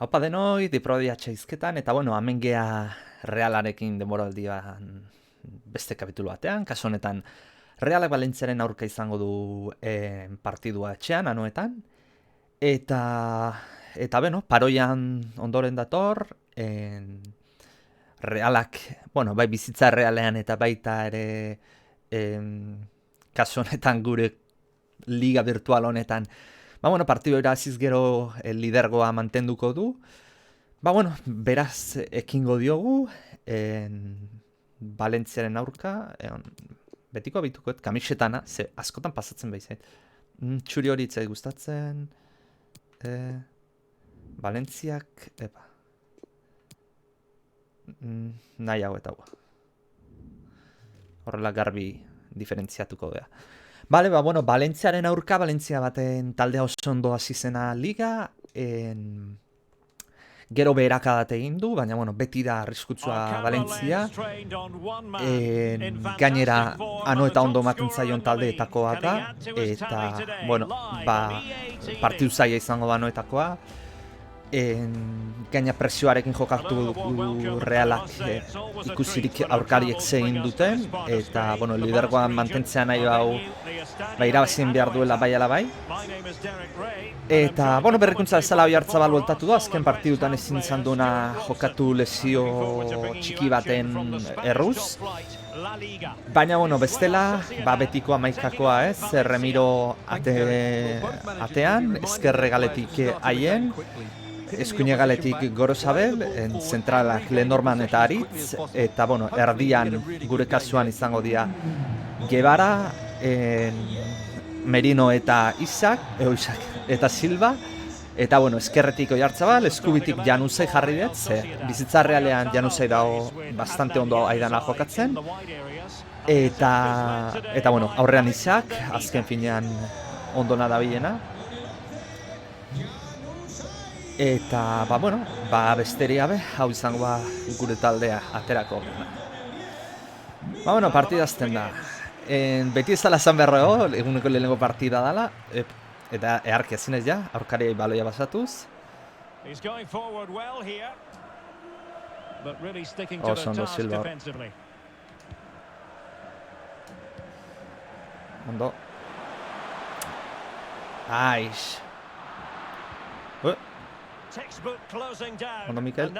Haupa denoi, diprodia txaizketan, eta bueno, hemen gea Realarekin denboraldian beste kapitulu batean, kasu honetan Realak Valentziaren aurka izango du partidua etxean, anoetan, eta beno, paroian ondoren dator, Realak, bueno, bai bizitza Realean eta baita ere kasu honetan gure liga virtual honetan, bueno, partidu iraziz gero lidergoa mantenduko du. Bueno, beraz ekingo diogu Valentziaren aurka, betiko abitukoet kamisetana, ze askotan pasatzen behizait. Txuri hori itzai gustatzen. Valentziak, nahi hau eta hau. Horrela garbi diferentziatuko da. Bale, bueno, Valentziaren aurka, Valentzia baten taldea oso ondo hasi zena liga, gero beherakadat egin du, baina bueno, beti da arriskutsua Valentzia, gainera ano eta ondo ematen zaion taldeetakoa da, eta bueno, partidu zaila izango da anoetakoa, gaina presioarekin jokatu du Realak ikusirik aurkariek zegin duten, eta bueno, lidergoan mantentzea nahi hau irabazien behar duela bai ala bai. Eta bueno, berrikuntza bezala Oiartzabal bueltatu du, azken partidutan ezin izan duena jokatu lesio txiki baten erruz. Baina bueno, bestela, betiko amaikakoa ez, Remiro atean, ezkerre galetik haien, eskuine galetik Gorosabel, zentralak Lenorman eta Aritz, eta bueno, erdian gure kasuan izango dira Guevara, Merino eta Isak eta Silva, eta bueno, eskerretik Oiartzabal, eskubitik Januzaj jarri dut, ze bizitza Realean Januzaj dago bastante ondo aidana jokatzen, eta bueno, aurrean Isak, azken finean ondona dabilena. Eta, bueno, besteri gabe, hau izango gure taldea aterako. Bueno, partida azten da. Beti ez dala zan berrego, eguneko lehenengo partida dala, eta eharki azinez ja, aurkari baloia basatuz. Oso ondo Silva. Ondo. Aix. Ondo, Mikel.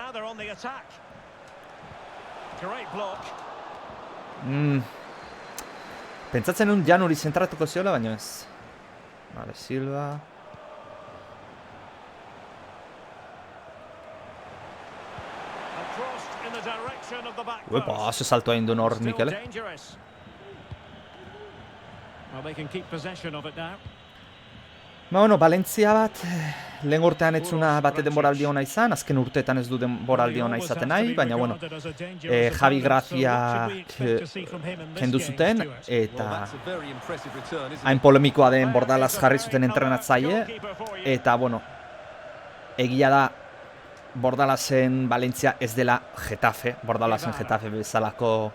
Pentsatzen nun Jan hori zentratuko ziola, baina ez. Vale, Silva. Uepa, oso salto egin duen hor, Mikel. Bueno, Valentzia bat, lehen urtean etzuna bate denboraldi hona izan, azken urteetan ez du denboraldi hona izaten nahi, baina bueno, Javi Gracia kendu zuten, eta hain polemikoa den Bordalaz jarri zuten entrenatzaile, eta bueno, egia da Bordalazen Valentzia ez dela Getafe, Bordalazen Getafe bezalako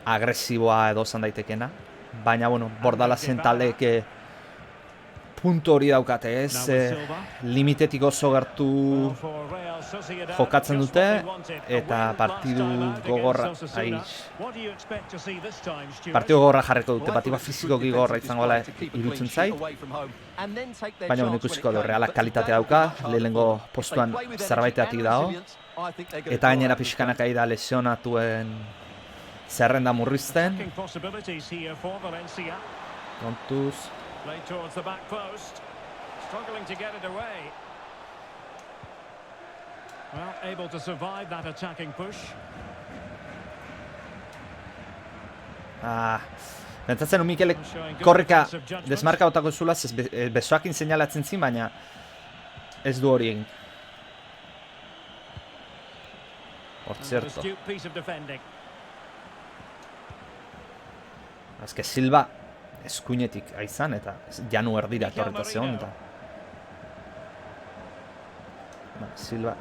agresiboa edo zan daitekena, baina bueno, Bordalazen taldeek puntu hori daukate ez, limitetik oso gertu jokatzen dute, eta partidu gogorra jarriko dute, batiba fizikoki gogorra izango dela irutzen zait, baina ikusiko du, Realak kalitatea dauka, lehenengo postuan zerbaiteatik dago, eta gainera pixkanak ari da lesionatuen zerrenda murrizten. Kontuz. Played towards the back post, struggling to get it away. Well, able to survive that attacking push. Pentsatzen Mikelek korrika desmarka otako zulaz, besoakin seinalatzen zin, baina ez du hori egin. Por cierto. Azke Silva eskuinetik aizan, eta Janu erdira etorreta zeon, eta Silva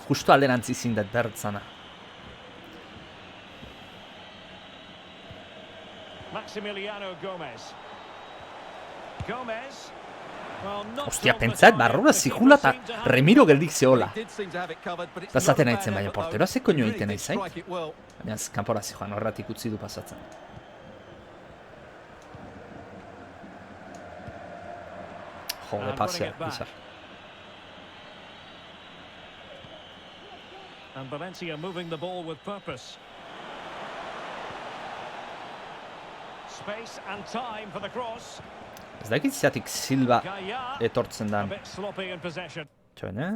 justu alderantzi zindet bertzana. Maximiliano Gomez. Ostia, pentsat, barrura zikula eta Remiro geldik zehola. Eta zaten haitzen, baina porteroa ze koño egiten nahi zait. Baina kanpora zijoan, horretik utzi du pasatzen. Jode, pasea, bizar. And Valencia moving the ball with purpose. Space and time for the cross. Ez dakit zeatik Silva etortzen A dan. bit sloppy in possession. Txoen, eh?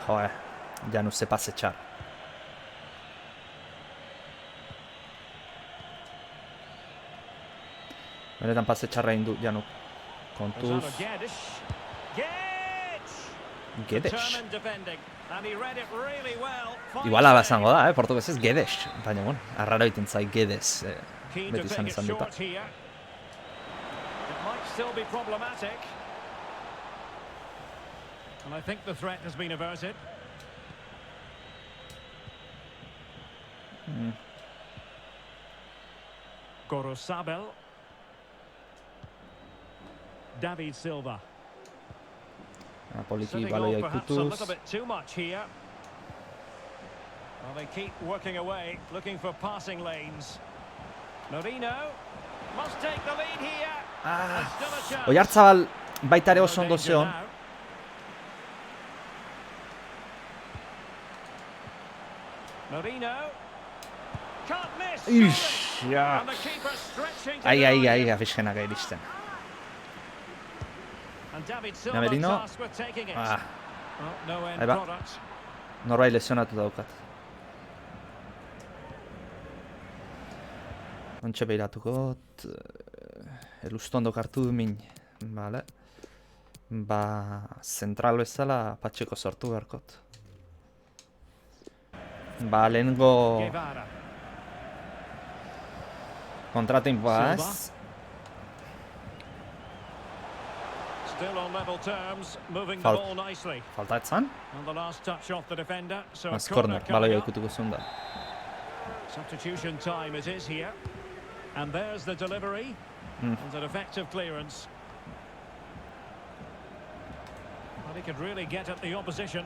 Joe, Janus se pase txar. Benetan pase txarra egin du Januk. Kontuz... Gedes. Determined defending. And he read it really well. Igual ala esango da, portuguesez Gedes. Baina, bueno, arraro egiten zai Gedes. Keen Beti to izan take it izan duta. short here. It might still be problematic. And I think the threat has been averted. Gorosabel. David Silva. Poliki Sitting baloia on perhaps a ikutuz. little bit too much here. Well, they keep working away, looking for passing lanes. Merino must take the lead here. There's still a chance. Oiartzabal baita ere oso ondo Danger zeon. now. Merino can't miss. Ix, ja. And the keeper stretching to Ai, deny ai, ai, it. afiskenak iristen. And David Silva Merino. tasked with taking it. Ah, Well, no end Ahí va. product. norbait lesionatu daukat. Ontxe behiratuko, elustondo kartu du min. Vale. Ba, zentral bezala patxeko sortu beharkot. Ba, lehengo Guevara. kontratempoa ez. Still on level terms, moving the Foul. ball nicely. Falta etzan. And the last touch off the defender. So a Az corner corner, coming baloia up. ikutuko zuen da. Substitution time it is here. And there's the delivery. And an effective clearance. Well, he could really get at the opposition.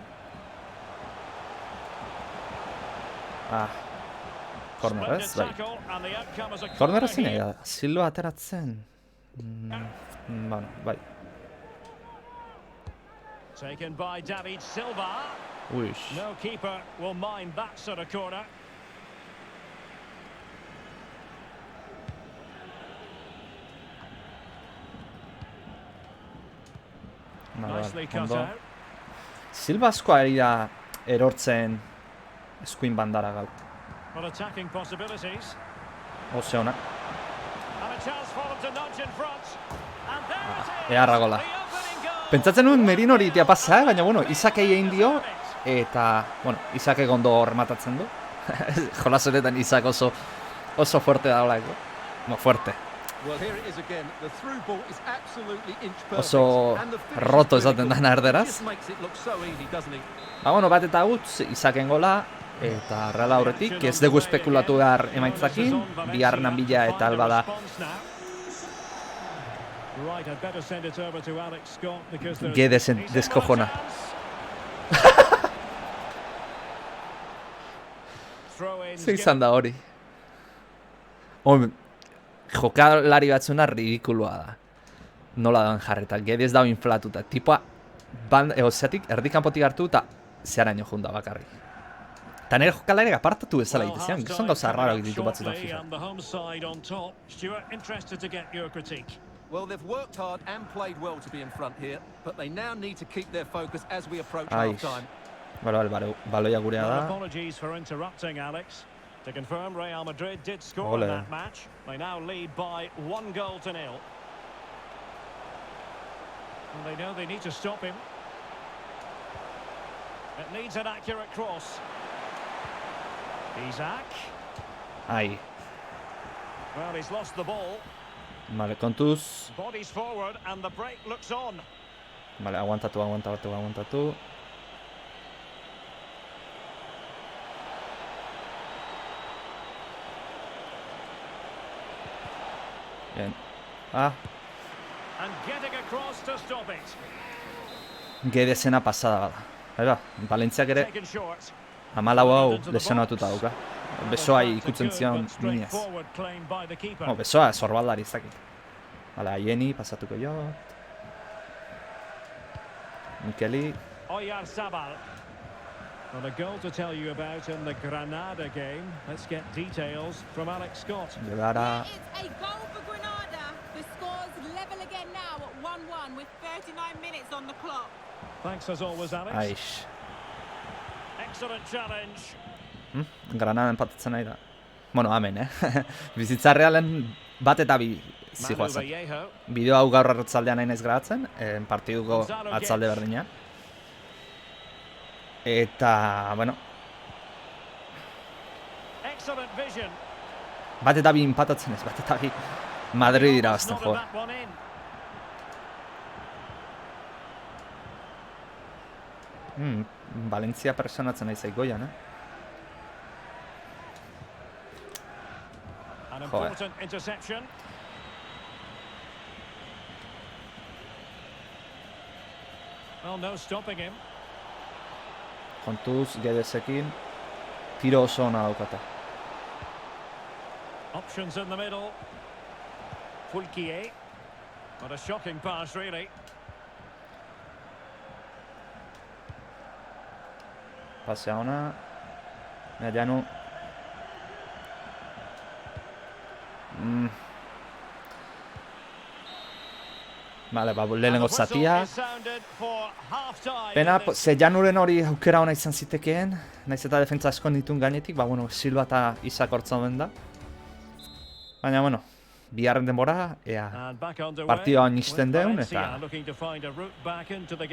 Ah, corner Splendid ez, bai. tackle, and the outcome is a Corner corner ezin here. da, Silva ateratzen. Bueno, bai. Taken by David Silva. Uix. No keeper will mind that sort of corner. Nicely cut Ondo. out. Silva asko ari da erortzen eskuin bandara gaur. Well, attacking possibilities. Ose ona. And a chance for them to nudge in front. And there it is. Eharra gola. The opening goal. Pentsatzen nuen Merino hori itia pasa, baina bueno, Isakei egin dio, eta, bueno, Isake gondo rematatzen du. Jolas honetan Isak oso fuerte da olako. No, fuerte. Well, here it is again. The through ball is absolutely inch perfect. Oso And the finish roto is esaten really da good. erderaz. He just makes it look so easy, doesn't he? Ba, bueno, bat eta utz, Isaken gola, eta Real aurretik, ez dugu espekulatu behar emaitzakin, biharnan bila eta alba da Right, I'd better send it over to Alex Scott because there's Gedesen he's in deskojona. no chance. Throw-ins Zer izan da hori. Jokalari batzuna ridikulua da. Nola dan jarreta, Gedez dago inflatuta. Tipoa, zeatik, erdikanpotik hartu eta zeharaino junda bakarrik. Eta nire jokalariak apartatu bezala Well, egitezian, half-time gizon gauza coming arraro up ditu batzutan shortly, FIFA. and the home side on top. Stuart, interested to get your critique. Well, they've worked hard and played well to be in front here, but they now need to keep their focus as we approach Ai. half-time. Baloia gurea Well, da. apologies for interrupting, Alex. To confirm, Real Madrid did score Ole. in that match. They now lead by 1-0. And they know they need to stop him. It needs an accurate cross. Isaac. Ai, Well, he's lost the ball. vale, kontuz. Bodies forward, and the break looks on. Vale, aguantatu. Bien. Ah, And getting across to stop it. Guedesena pasada bada. Eba, Valentziak ere Taken short. 14 hau lesionatuta dauka. Besoa ikutzen zion But minez. straightforward claim by the keeper. Besoa zorbaldari izakit. Hala, Ieni pasatuko jo. Mikeli. Oyarzabal. Well, a goal to tell you about in the Granada game. Let's get details from Alex Scott. Guevara. It's a goal for Granada. The score's level again now at 1-1 with 39 minutes on the clock. Thanks as always, Alex. Aix. Excellent challenge. Granada empatatzen nahi da. Bueno, amen, Bizitza realen bat eta bi Manu zijoazak. Vallejo. Bideo hau gaur arratzaldean nahi naiz grabatzen, partiduko Gonzalo atzalde Guedes. berdina. Eta, bueno, Excellent vision. bat eta bi empatatzen ez, bat eta bi Madrid irabazten Not jo. that one in. Valentzia personatzen nahi zaikoian, An Joder. important interception. Well, no stopping him. Kontuz, Guedesekin, tiro oso ona daukate. Options in the middle. Fulquier. What a shocking pass, really. Pasea ona, Medianu. Vale, lehenengo zatia. Pena, Zellanuren hori aukera ona izan zitekeen, naiz eta defentsa asko ditun gainetik, bueno, Silva eta Isak hortzen duen da. Baina, bueno, biharren denbora, ea partioa nisten deun, eta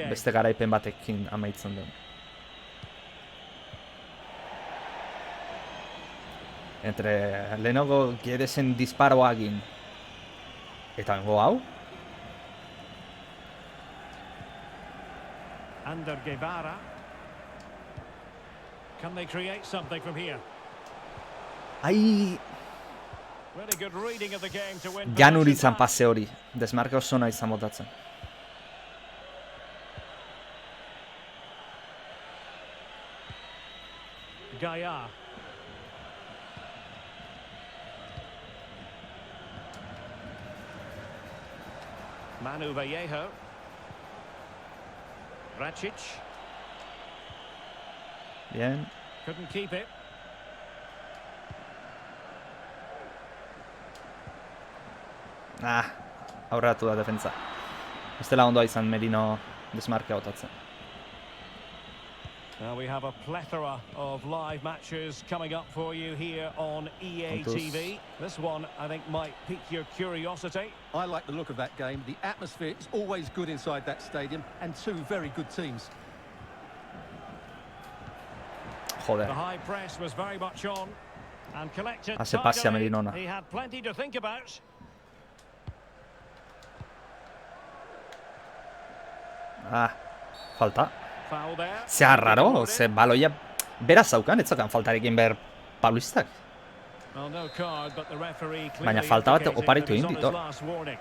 beste garaipen batekin amaitzen deun. Entre lehenago Guedesen disparoa egin, eta bengo hau, Ander Guevara. Can they create something from here? ai, Really good reading of the game to win. Janur possession izan back. pase hori, desmarke oso ona izan botatzen. Gaia. Manu Vallejo. Racic. Bien, Couldn't keep it. aurreratu da defentsa. Ez dela ondoa izan Merino desmarkea botatzen. Now we have a plethora of live matches coming up for you here on EA Contus. TV. This one, I think, might pique your curiosity. I like the look of that game. The atmosphere is always good inside that stadium, and two very good teams. Joder, The high press was very much on and collected. Hace pase a tidily. Merinona. He had plenty to think about. falta. Foul there. Zea raro, ze baloia beraz zaukan, ez zaukan faltarekin behar Paulistak. Well, no card, but the referee Baina clearly falta bat indicating oparitu that he's egin on his dit, last warning.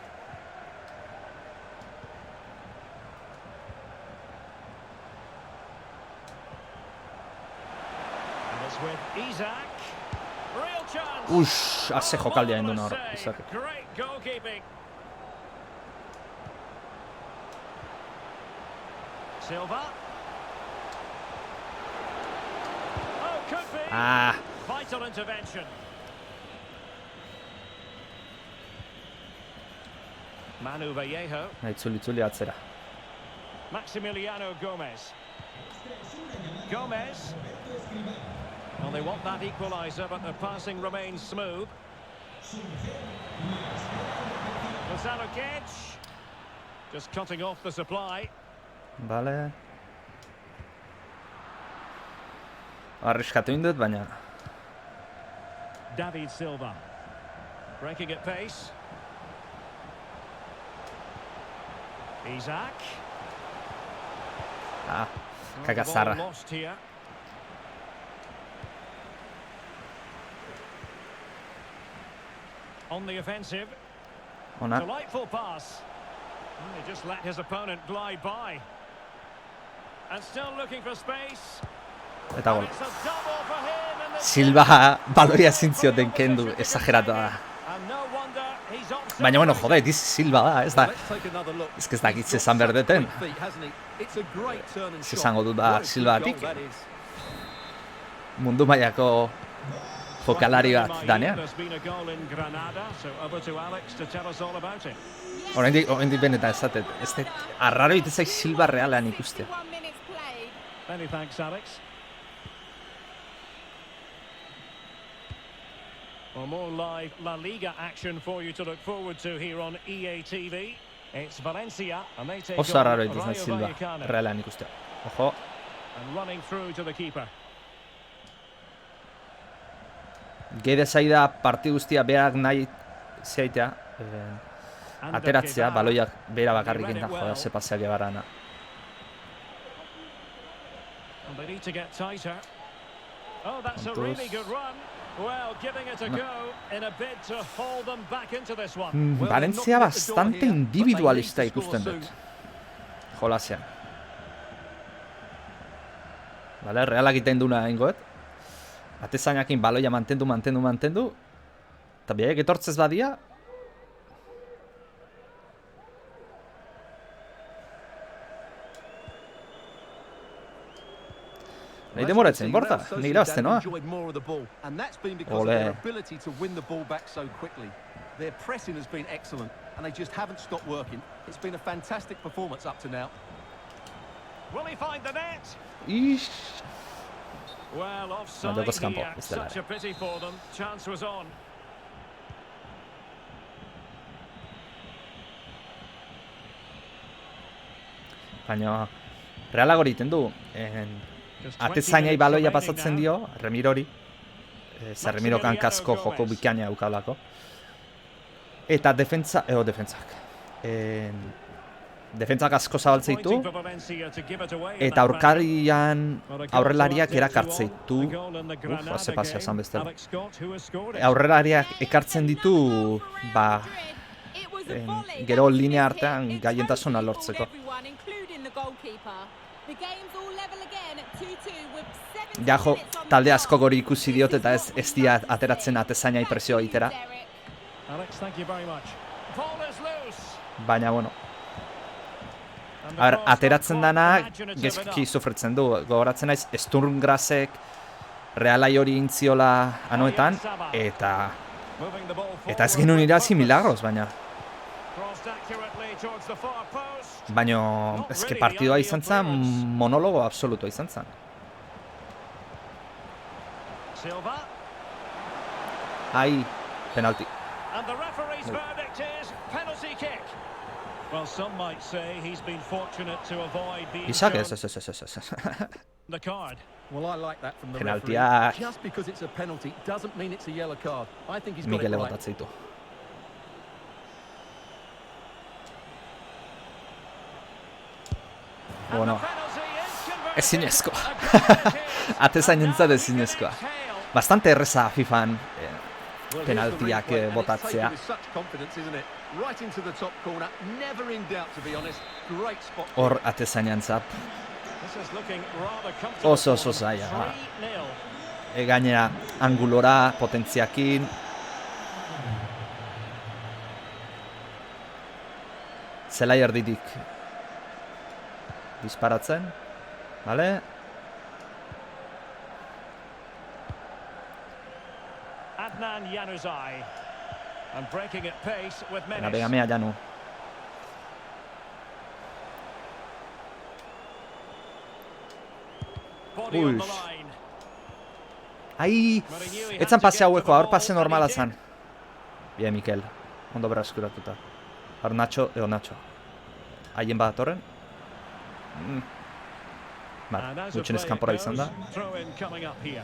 And it's with Isak. Real chance. Ush, haze jokaldia egin duen hor, Save. Isak. Great goalkeeping. Silva. Oh, could be. Vital intervention. Manu Vallejo. Itzuli atzera. Maximiliano Gomez. Gomez. Well, they want that equaliser, but the passing remains smooth. Gonzalo Guedes. Just cutting off the supply. Vale. Arriskatu indut, baina... David Silva. Breaking at pace. Isak. Well, the Kakazarra. ball lost here. On the offensive. Ona. Delightful pass. He just let his opponent glide by. And still looking for space. Eta gol. It's a double for him in the Silva baloia ezin zioten kendu, exageratua da. And no wonder he's offside. Baina, bueno, jode, diz Silva da, ez da. Let's take another look. Ez ez dakit zezan berdeten. Great feet, hasn't he? It's a great turn and Ez shot. esango dut da What a good Silvatik. goal that is. Mundu mailako jokalari bat danean. There's been a goal in Granada, so over to Alex to tell us all about it. Oraindik benetan esatet. Ez da, arraro ite zaiz Silva realean ikustea. 61 minutes played. Many thanks, Alex. Well, more live La Liga action for you to look forward to here on EA TV. It's Valencia, and they take Oso on arraro ite zaiz Rayo Silva Vallecano. realean ikustea. Ojo, And running through to the keeper. geide zaida parti guztia berak nahi zeitea, And ateratzea, Guevara. baloiak bera bakarrik inda, joda, ze paseak egarana. And they need to get tighter. Oh, that's a Santos. really good run. Well, giving it a go in a bid to haul them back into this one. Well, Valencia they're knocking at the door bastante here, but they individualista need to score ikusten soon. dut. Jolasean. Vale, realak iten duna ingoet. Atezainakin baloia mantendu. Eta biaik etortzez badia. Nahi demoratzen, borta, nire irabazten, noa? Ole. Ole. Their pressing has been excellent, and they just haven't stopped working. It's been a fantastic performance up to now. Will he find the net? Ix. Well, offside Jokos kanpo, here. ez dela. Such a pity for them. Chance was on. Baina, realak hori iten du. Just 20 Atezainai minutes baloia remaining pasatzen now. dio, Remirori. Zer Remiro kankasko joko bikaina eukalako. Eta defentzak. Defentzak asko zabaltze ditu. Pointing for Valencia to give it away in Eta that aurkarian battle. Well, a goal aurrelariak to update erakartze you all. ditu. The goal in the Granada Ze pasea zan game. bestela. Alex Scott, who has scored it? Aurrelariak ekartzen ditu, ba, It was a volley gero that was linea missed artean hit. It gailentasuna totally lortzeko. fooled everyone, including the goalkeeper. The game's all level again at 2-2 with 70 Ja jo, minutes on the talde clock. asko gori ikusi diot eta This is what ez we dia love to ateratzen see. atezainai presioa egitera. Thank you, Derek. Alex, thank you very much. Ball is loose. Baina, bueno, And the a ber, cross not ateratzen quite dana imaginative gezki enough. sufritzen du. Gogoratzen naiz, Sturmgrasek realai hori intziola anoetan, eta Moving the ball ez forward genuen with irazi purpose. milagros, baina. Crossed accurately towards the far post. Baina, ezke partidua izan zen, monologo absolutua izan zen. Silva. Ai, penalti. And the referee's verdict is penalty kick. Well, some might say he's been fortunate to avoid being Isak shown ez. the card. Well, I like that from the Penaltiak. referee. Just because it's a penalty doesn't mean it's a yellow card. I think he's got it Mikele right. botatzen ditu. And Bueno, the penalty is converted. ezinezkoa. A goal it is. Atezainentzat And now ezinezkoa. we can exhale. Bastante erreza FIFAn Well, here's the penaltiak replay, and it's botatzea. taken with such confidence, isn't it? Right into the top corner, never in doubt, to be honest. Great spot. Hor atezainentzat. This is looking rather comfortable. Oso for them. zaila, ba. 3-0. Gainera, angulora, potentziakin. Zelai erditik disparatzen. Vale? Adnan Januzaj. And breaking at pace with Venga, menace. mea Janu. Body on the Uix. line. Ai, Mourinho, he etzan had to pase get to haueko, the hor ball, pase and he normala did. zan. Bien, Mikel. Ondo beraskuratuta. Hor Nacho, Nacho. Haien badatorren. Vale, And as a gutxenez play kanpora it izan da. goes, throw in coming up here.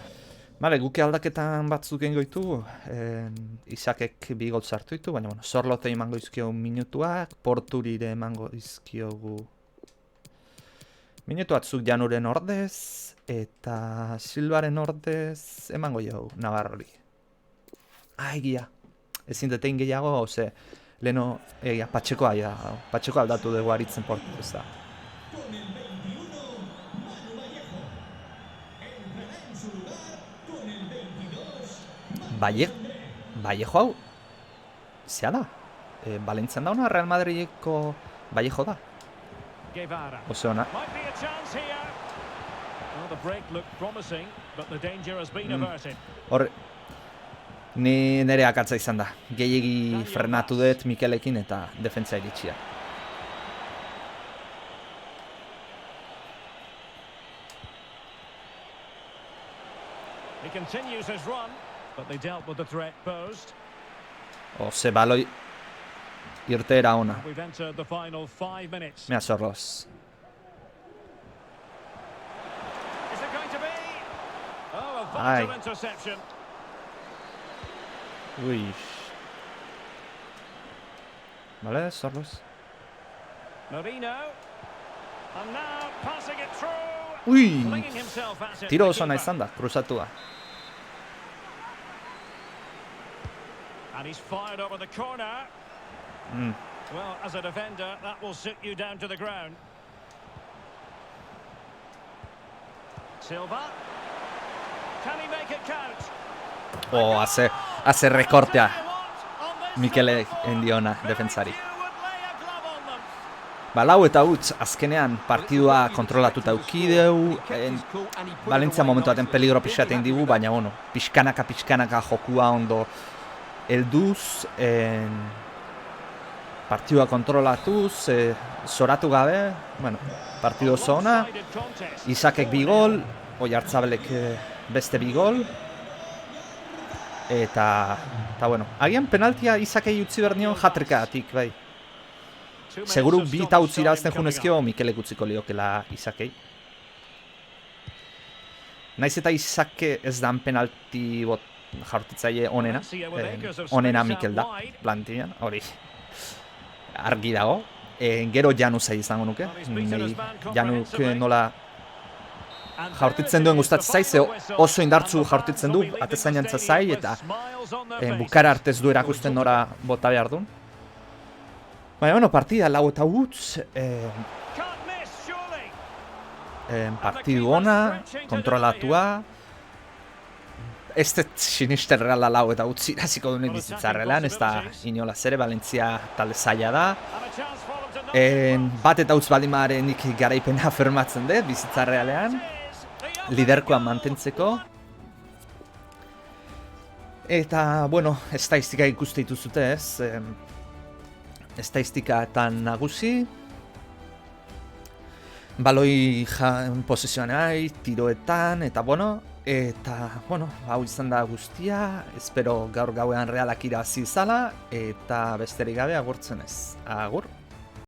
Vale, guke aldaketan batzuk egingo ditu. Isakek bi gol sartu ditu, baina bueno, Sorlote emango izkiogu minutuak, Porturire emango izkiogu minutu batzuk Januren ordez, eta Silvaren ordez emango jau Navarrori. Ai, gia. Ezin detein gehiago, ze Leno, Patxeko aldatu dugu aritzen portu, ez da. Vallejo hau, zea da? Valentzian dauna Real Madrideko Vallejo da? Guevara. Oso ona. Might be a chance here. Well, the break looked promising, but the danger has been averted. Hor, ni nire akatza izan da. Gehiegi frenatu dut Mikelekin eta defentsa iritsia. He continues his run, but they dealt with the threat posed. Ze baloi irteera ona. We've entered the final 5 minutes. Mea zorroz. Is it going to be? Oh, a Ai. vital interception. Ui. Vale, zorroz. Merino. And now passing it through. Ui! Flinging himself at it. Tiro the oso ona keeper. izan da, kruzatua. And he's fired over the corner. Well, as a defender, that will sit you down to the ground. Silva. Can he make it count? Hace rekortea Mikele endiona defentsari. Lau eta utz, azkenean partidua kontrolatuta eukideu, Valentzia momentu baten peligro pixatein digu, baina pixkanaka jokua ondo helduz, partidua kontrolatuz, zoratu gabe, partidu oso ona, Isakek bi gol, Oyarzabelek beste bi gol, eta agian penaltia Isakei utzi behar nion hat-trickagatik, bai. Seguru bi eta utzi irazten junezkio Mikelek utziko liokela Isakei. Naiz eta Isake ez dan penalti jaurtitzaile onena. Onena Mikel da, plantian, hori argi dago. Gero Januzai izango nuke. Januk nola jaurtitzen duen gustatzen zaiz, oso indartzu jaurtitzen du, atezainantza zai, eta bukara artez du erakusten nora bota behar duen. Baina, partida lau eta utz, partidu ona, kontrolatua, ez dut sinisterrela lau eta utz iraziko duen bizitzarrelan, ez da inolaz ere, Valentzia talde zaila da. Bat eta utz baldimaren nik garaipena afirmatzen dut bizitzarrealean, liderkoa mantentzeko. Eta, estatistika ikuste dituzute ez, estatistikatan nagusi, baloi posesioan tiroetan, eta hau izan da guztia, espero gaur gauean Realak irabazi izala, eta besterik gabe agurtzen ez. Agur!